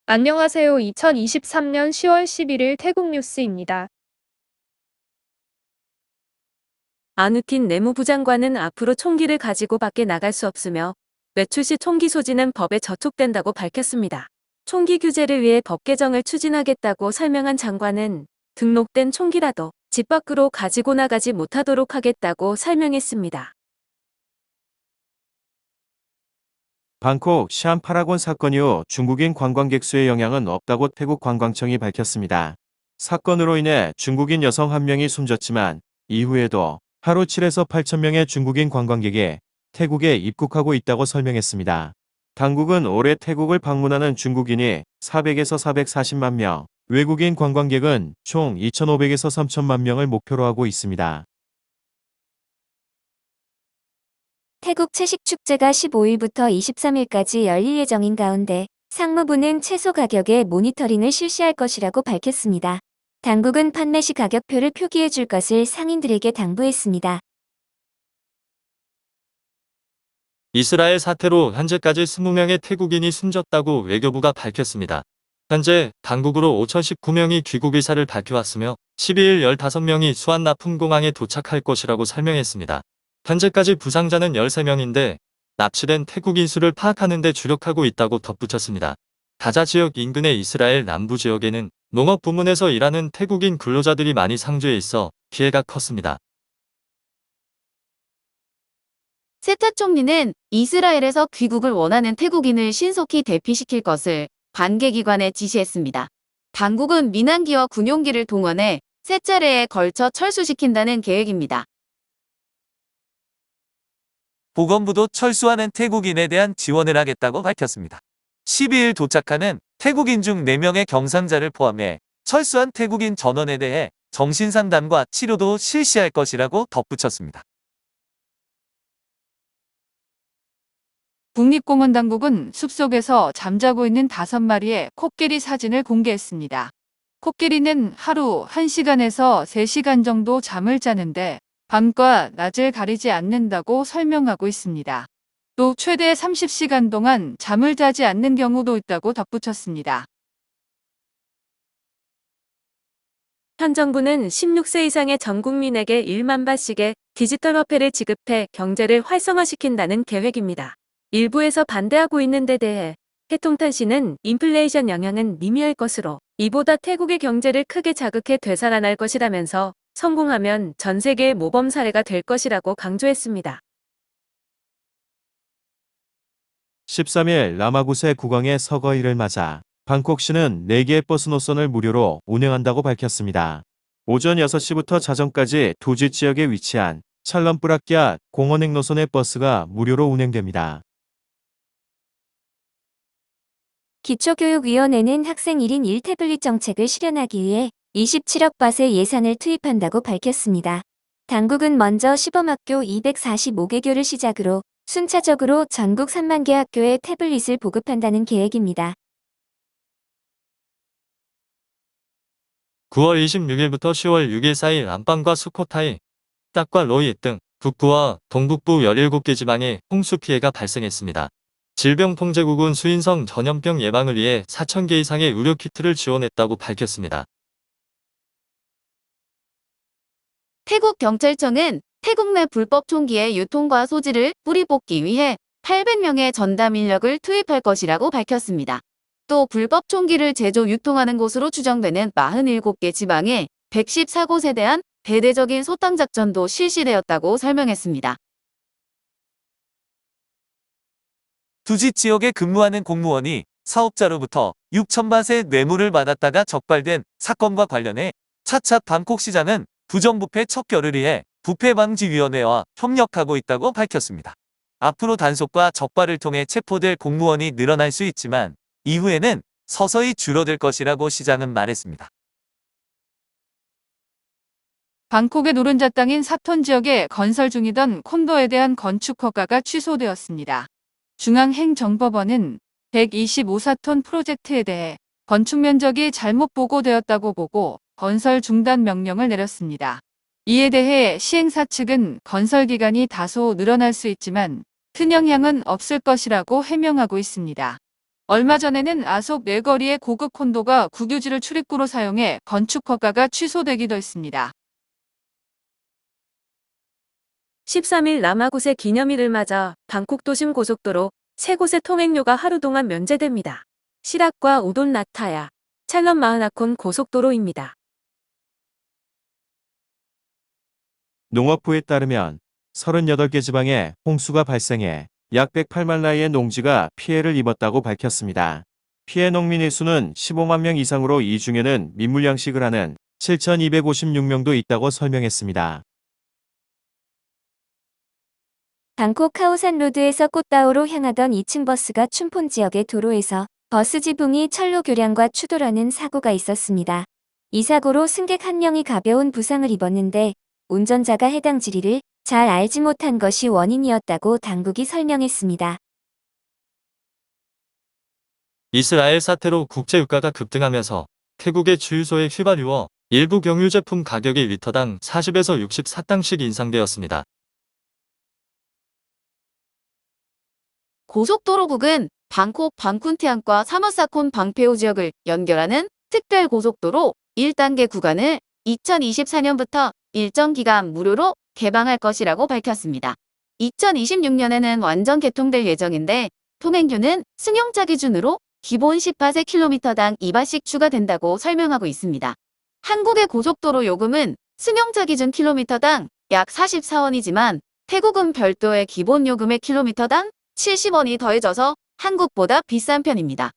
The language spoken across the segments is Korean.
안녕하세요. 2023년 10월 11일 태국 뉴스입니다. 아누틴 내무부 장관은 앞으로 총기를 가지고 밖에 나갈 수 없으며 외출 시 총기 소지는 법에 저촉된다고 밝혔습니다. 총기 규제를 위해 법 개정을 추진하겠다고 설명한 장관은 등록된 총기라도 집 밖으로 가지고 나가지 못하도록 하겠다고 설명했습니다. 방콕 시안파라곤 사건 이후 중국인 관광객 수의 영향은 없다고 태국 관광청이 밝혔습니다. 사건으로 인해 중국인 여성 한 명이 숨졌지만 이후에도 하루 7에서 8천 명의 중국인 관광객이 태국에 입국하고 있다고 설명했습니다. 당국은 올해 태국을 방문하는 중국인이 400에서 440만 명, 외국인 관광객은 총 2,500에서 3천만 명을 목표로 하고 있습니다. 태국 채식축제가 15일부터 23일까지 열릴 예정인 가운데 상무부는 채소 가격의 모니터링을 실시할 것이라고 밝혔습니다. 당국은 판매 시 가격표를 표기해 줄 것을 상인들에게 당부했습니다. 이스라엘 사태로 현재까지 20명의 태국인이 숨졌다고 외교부가 밝혔습니다. 현재 당국으로 5,019명이 귀국 의사를 밝혀왔으며 12일 15명이 수완나품공항에 도착할 것이라고 설명했습니다. 현재까지 부상자는 13명인데 납치된 태국인 수를 파악하는 데 주력하고 있다고 덧붙였습니다. 가자 지역 인근의 이스라엘 남부 지역에는 농업 부문에서 일하는 태국인 근로자들이 많이 상주해 있어 피해가 컸습니다. 세타 총리는 이스라엘에서 귀국을 원하는 태국인을 신속히 대피시킬 것을 관계기관에 지시했습니다. 당국은 민항기와 군용기를 동원해 세 차례에 걸쳐 철수시킨다는 계획입니다. 보건부도 철수하는 태국인에 대한 지원을 하겠다고 밝혔습니다. 12일 도착하는 태국인 중 4명의 경상자를 포함해 철수한 태국인 전원에 대해 정신상담과 치료도 실시할 것이라고 덧붙였습니다. 국립공원 당국은 숲속에서 잠자고 있는 5마리의 코끼리 사진을 공개했습니다. 코끼리는 하루 1시간에서 3시간 정도 잠을 자는데 밤과 낮을 가리지 않는다고 설명하고 있습니다. 또 최대 30시간 동안 잠을 자지 않는 경우도 있다고 덧붙였습니다. 현 정부는 16세 이상의 전 국민에게 1만 바씩의 디지털 화폐를 지급해 경제를 활성화시킨다는 계획입니다. 일부에서 반대하고 있는 데 대해 해통탄 씨는 인플레이션 영향은 미미할 것으로 이보다 태국의 경제를 크게 자극해 되살아날 것이라면서 성공하면 전 세계의 모범 사례가 될 것이라고 강조했습니다. 13일 라마구세 국왕의 서거일을 맞아 방콕시는 4개의 버스 노선을 무료로 운행한다고 밝혔습니다. 오전 6시부터 자정까지 두지 지역에 위치한 찰럼뿌라키아 공원행 노선의 버스가 무료로 운행됩니다. 기초교육위원회는 학생 1인 1태블릿 정책을 실현하기 위해 27억 바트의 예산을 투입한다고 밝혔습니다. 당국은 먼저 시범학교 245개교를 시작으로 순차적으로 전국 3만 개 학교에 태블릿을 보급한다는 계획입니다. 9월 26일부터 10월 6일 사이 안방과 수코타이, 딱과 로이 등 북부와 동북부 17개 지방에 홍수 피해가 발생했습니다. 질병통제국은 수인성 전염병 예방을 위해 4,000개 이상의 의료키트를 지원했다고 밝혔습니다. 태국 경찰청은 태국 내 불법 총기의 유통과 소지를 뿌리 뽑기 위해 800명의 전담 인력을 투입할 것이라고 밝혔습니다. 또 불법 총기를 제조 유통하는 곳으로 추정되는 47개 지방에 114곳에 대한 대대적인 소탕 작전도 실시되었다고 설명했습니다. 두지 지역에 근무하는 공무원이 사업자로부터 6,000바트의 뇌물을 받았다가 적발된 사건과 관련해 차차 방콕시장은 부정부패 척결을 위해 부패방지위원회와 협력하고 있다고 밝혔습니다. 앞으로 단속과 적발을 통해 체포될 공무원이 늘어날 수 있지만 이후에는 서서히 줄어들 것이라고 시장은 말했습니다. 방콕의 노른자 땅인 사톤 지역에 건설 중이던 콘도에 대한 건축 허가가 취소되었습니다. 중앙행정법원은 125사톤 프로젝트에 대해 건축 면적이 잘못 보고되었다고 보고 건설 중단 명령을 내렸습니다. 이에 대해 시행사 측은 건설 기간이 다소 늘어날 수 있지만 큰 영향은 없을 것이라고 해명하고 있습니다. 얼마 전에는 아속 내거리의 고급 콘도가 국유지를 출입구로 사용해 건축 허가가 취소되기도 했습니다. 13일 남아굿의 기념일을 맞아 방콕 도심 고속도로 세 곳의 통행료가 하루 동안 면제됩니다. 시락과 우돈 나타야, 찰런 마흐나콘 고속도로입니다. 농업부에 따르면 38개 지방에 홍수가 발생해 약 108만 라이의 농지가 피해를 입었다고 밝혔습니다. 피해 농민의 수는 15만 명 이상으로 이 중에는 민물양식을 하는 7,256명도 있다고 설명했습니다. 방콕 카오산로드에서 꽃다오로 향하던 2층 버스가 춘폰 지역의 도로에서 버스 지붕이 철로 교량과 추돌하는 사고가 있었습니다. 이 사고로 승객 1명이 가벼운 부상을 입었는데 운전자가 해당 지리를 잘 알지 못한 것이 원인이었다고 당국이 설명했습니다. 이스라엘 사태로 국제 유가가 급등하면서 태국의 주유소에 휘발유와 일부 경유 제품 가격이 리터당 40에서 64달러씩 인상되었습니다. 고속도로국은 방콕 방쿤티안과 사머사콘 방페오 지역을 연결하는 특별 고속도로 1단계 구간을 2024년부터 일정 기간 무료로 개방할 것이라고 밝혔습니다. 2026년에는 완전 개통될 예정인데 통행료는 승용차 기준으로 기본 18km당 2바트씩 추가된다고 설명하고 있습니다. 한국의 고속도로 요금은 승용차 기준 킬로미터당 약 44원이지만 태국은 별도의 기본 요금의 킬로미터당 70원이 더해져서 한국보다 비싼 편입니다.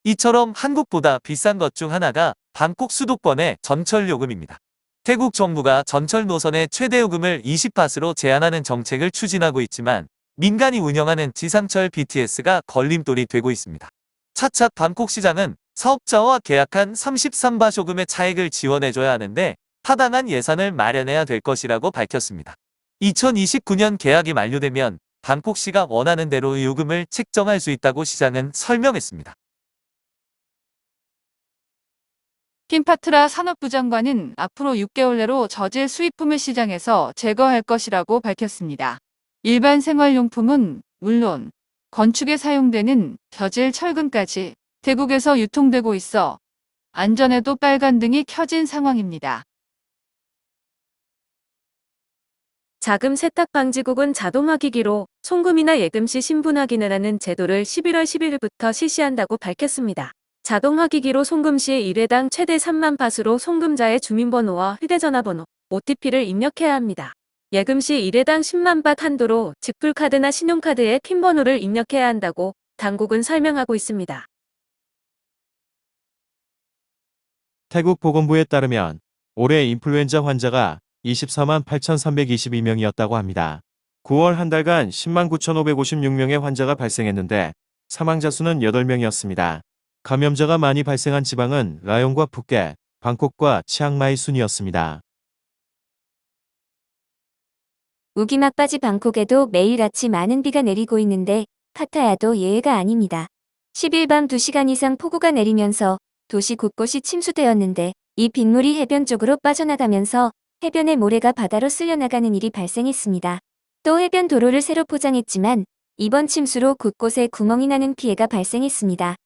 이처럼 한국보다 비싼 것 중 하나가 방콕 수도권의 전철 요금입니다. 태국 정부가 전철 노선의 최대 요금을 20바트로 제한하는 정책을 추진하고 있지만 민간이 운영하는 지상철 BTS가 걸림돌이 되고 있습니다. 차차 방콕 시장은 사업자와 계약한 33바트 요금의 차액을 지원해줘야 하는데 타당한 예산을 마련해야 될 것이라고 밝혔습니다. 2029년 계약이 만료되면 방콕시가 원하는 대로 요금을 책정할 수 있다고 시장은 설명했습니다. 킴파트라 산업부 장관은 앞으로 6개월 내로 저질 수입품을 시장에서 제거할 것이라고 밝혔습니다. 일반 생활용품은 물론 건축에 사용되는 저질 철근까지 태국에서 유통되고 있어 안전에도 빨간등이 켜진 상황입니다. 자금 세탁 방지국은 자동화기기로 송금이나 예금 시 신분 확인을 하는 제도를 11월 11일부터 실시한다고 밝혔습니다. 자동화기기로 송금 시 1회당 최대 3만 바트로 송금자의 주민번호와 휴대전화번호, OTP를 입력해야 합니다. 예금 시 1회당 10만 바트 한도로 직불카드나 신용카드에 핀번호를 입력해야 한다고 당국은 설명하고 있습니다. 태국 보건부에 따르면 올해 인플루엔자 환자가 24만 8,322명이었다고 합니다. 9월 한 달간 10만 9,556명의 환자가 발생했는데 사망자 수는 8명이었습니다. 감염자가 많이 발생한 지방은 라용과 푸켓, 방콕과 치앙마이 순이었습니다. 우기 막바지 방콕에도 매일같이 많은 비가 내리고 있는데 파타야도 예외가 아닙니다. 10일 밤 2시간 이상 폭우가 내리면서 도시 곳곳이 침수되었는데 이 빗물이 해변 쪽으로 빠져나가면서 해변의 모래가 바다로 쓸려나가는 일이 발생했습니다. 또 해변 도로를 새로 포장했지만 이번 침수로 곳곳에 구멍이 나는 피해가 발생했습니다.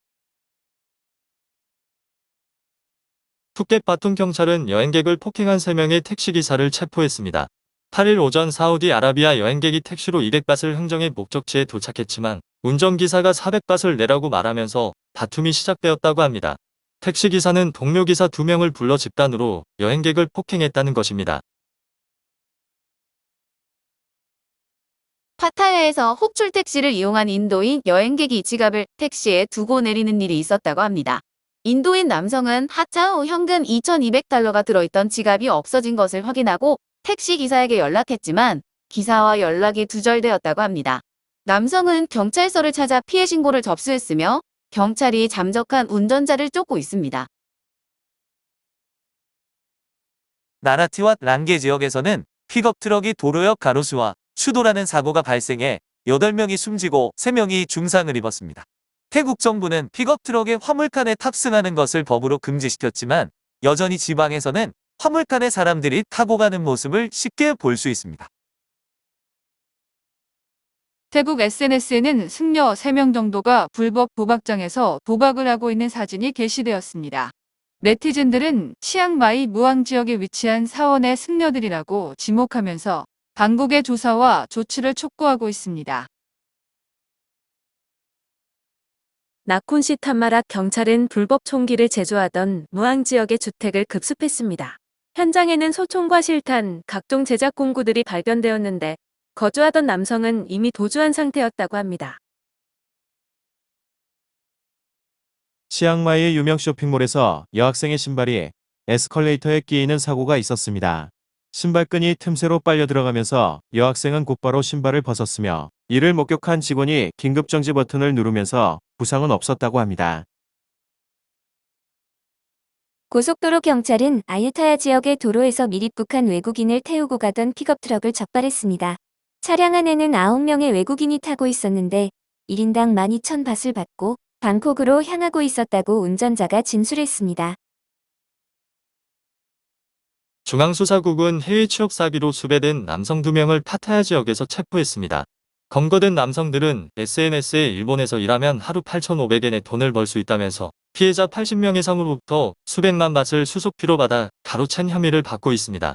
푸켓 바툰 경찰은 여행객을 폭행한 3명의 택시기사를 체포했습니다. 8일 오전 사우디아라비아 여행객이 택시로 200바트를 흥정해 목적지에 도착했지만 운전기사가 400바트를 내라고 말하면서 다툼이 시작되었다고 합니다. 택시기사는 동료 기사 2명을 불러 집단으로 여행객을 폭행했다는 것입니다. 파타야에서 호출 택시를 이용한 인도인 여행객이 지갑을 택시에 두고 내리는 일이 있었다고 합니다. 인도인 남성은 하차 후 현금 2,200달러가 들어있던 지갑이 없어진 것을 확인하고 택시 기사에게 연락했지만 기사와 연락이 두절되었다고 합니다. 남성은 경찰서를 찾아 피해 신고를 접수했으며 경찰이 잠적한 운전자를 쫓고 있습니다. 나라티와 랑게 지역에서는 픽업 트럭이 도로역 가로수와 추돌하는 사고가 발생해 8명이 숨지고 3명이 중상을 입었습니다. 태국 정부는 픽업 트럭에 화물칸에 탑승하는 것을 법으로 금지시켰지만 여전히 지방에서는 화물칸에 사람들이 타고 가는 모습을 쉽게 볼 수 있습니다. 태국 SNS에는 승려 3명 정도가 불법 도박장에서 도박을 하고 있는 사진이 게시되었습니다. 네티즌들은 치앙마이 무앙 지역에 위치한 사원의 승려들이라고 지목하면서 당국의 조사와 조치를 촉구하고 있습니다. 나콘시 탐마락 경찰은 불법 총기를 제조하던 무앙 지역의 주택을 급습했습니다. 현장에는 소총과 실탄, 각종 제작 공구들이 발견되었는데 거주하던 남성은 이미 도주한 상태였다고 합니다. 치앙마이의 유명 쇼핑몰에서 여학생의 신발이 에스컬레이터에 끼이는 사고가 있었습니다. 신발끈이 틈새로 빨려 들어가면서 여학생은 곧바로 신발을 벗었으며 이를 목격한 직원이 긴급정지 버튼을 누르면서 부상은 없었다고 합니다. 고속도로 경찰은 아유타야 지역의 도로에서 밀입국한 외국인을 태우고 가던 픽업 트럭을 적발했습니다. 차량 안에는 9명의 외국인이 타고 있었는데 1인당 12,000밧을 받고 방콕으로 향하고 있었다고 운전자가 진술했습니다. 중앙수사국은 해외 취업 사기로 수배된 남성 2명을 파타야 지역에서 체포했습니다. 검거된 남성들은 SNS에 일본에서 일하면 하루 8,500엔의 돈을 벌 수 있다면서 피해자 80명 이상으로부터 수백만 밧을 수수료로 받아 가로챈 혐의를 받고 있습니다.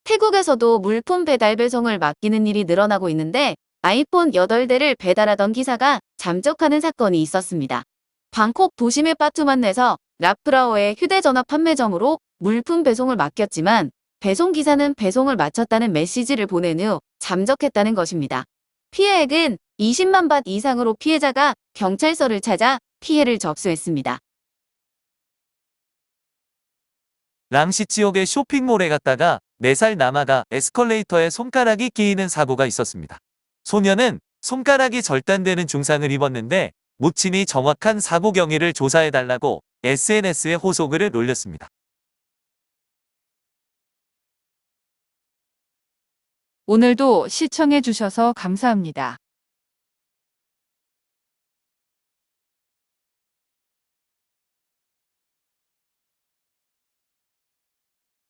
태국에서도 물품 배달 배송을 맡기는 일이 늘어나고 있는데 아이폰 8대를 배달하던 기사가 잠적하는 사건이 있었습니다. 방콕 도심의 빠투만내에서 라프라오의 휴대전화 판매점으로 물품 배송을 맡겼지만 배송 기사는 배송을 마쳤다는 메시지를 보낸 후 잠적했다는 것입니다. 피해액은 20만 밧 이상으로 피해자가 경찰서를 찾아 피해를 접수했습니다. 랑시 지역의 쇼핑몰에 갔다가 4살 남아가 에스컬레이터에 손가락이 끼이는 사고가 있었습니다. 소녀는 손가락이 절단되는 중상을 입었는데 모친이 정확한 사고 경위를 조사해달라고 SNS에 호소글을 올렸습니다. 오늘도 시청해 주셔서 감사합니다.